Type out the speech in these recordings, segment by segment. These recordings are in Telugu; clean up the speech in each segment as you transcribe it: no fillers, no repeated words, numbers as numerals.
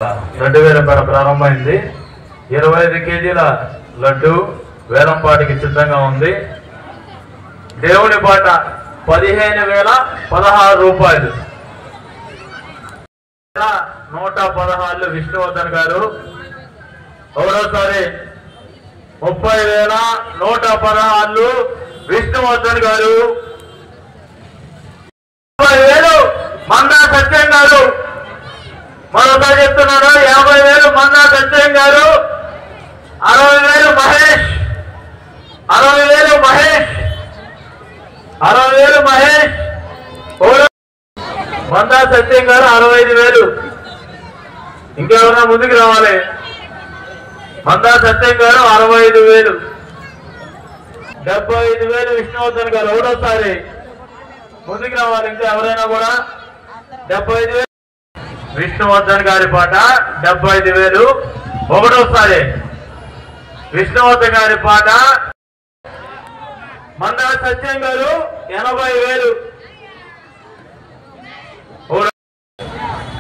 2000 ప్రారంభమైంది. 25 కేజీల లడ్డు వేలంపాటికి సిద్ధంగా ఉంది. దేవుని పాట 15,016 రూపాయలు. 116 విష్ణువర్ధన్ గారు. ఒకటోసారి 30,116 విష్ణువర్ధన్ గారు. 50,000 మందా సత్యం గారు. మరోసారి చెప్తున్నాను, 50,000 మందా సత్యం గారు. 60,000 మహేష్. 60,000 మహేష్. 60,000 మహేష్. మందా సత్యం గారు 65,000. ఇంకెవరన్నా ముందుకు రావాలి. మందా సత్యం గారు 65,000. 75,000 విష్ణువర్ధన్ గారు. ఒకటోసారి ముందుకు రావాలి. ఇంకా ఎవరైనా కూడా 75,000 విష్ణువర్ధన్ గారి పాట 75,000. ఒకటోసారి విష్ణువర్ధన్ గారి పాట. మందా సత్యం గారు 80,000.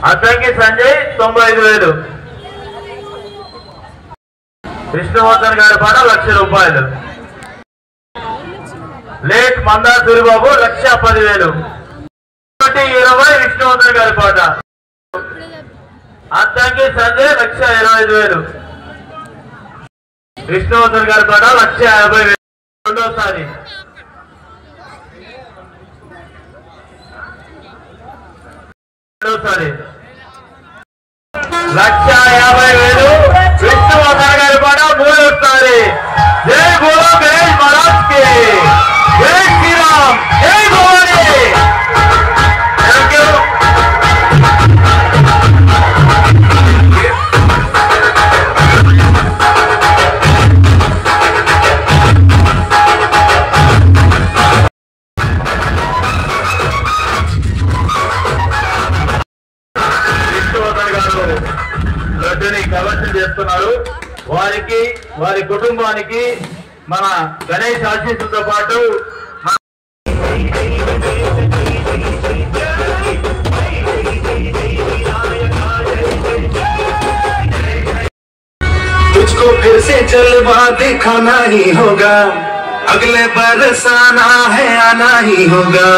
అద్దంకి సంజయ్ 95,000. విష్ణువర్ధన్ గారి పాట 1,00,000 రూపాయలు. లేట్ మందా సూరిబాబు 1,10,000. 20 విష్ణువర్ధన్ గారి పాట. అద్దంకి సంజయ్ 1,25,000. విష్ణువర్ధన్ గారి పాట 1,50,000. రెండోసారి రెండోసారి 1,50,000 విష్ణువర్ధన్ గారి పాట. మూడోసారి జై బోలో గణేష్ మహారాజ్ కి జై శ్రీరామ్ జై భవానీ. Thank you. లడ్డుని కలెక్షన్ చేస్తున్నారు. వారికి వారి కుటుంబానికి మన గణేష్ ఆశీస్సులతో పాటు तुझको फिर से जलवा दिखाना ही होगा, अगले बरस आना है आना ही होगा।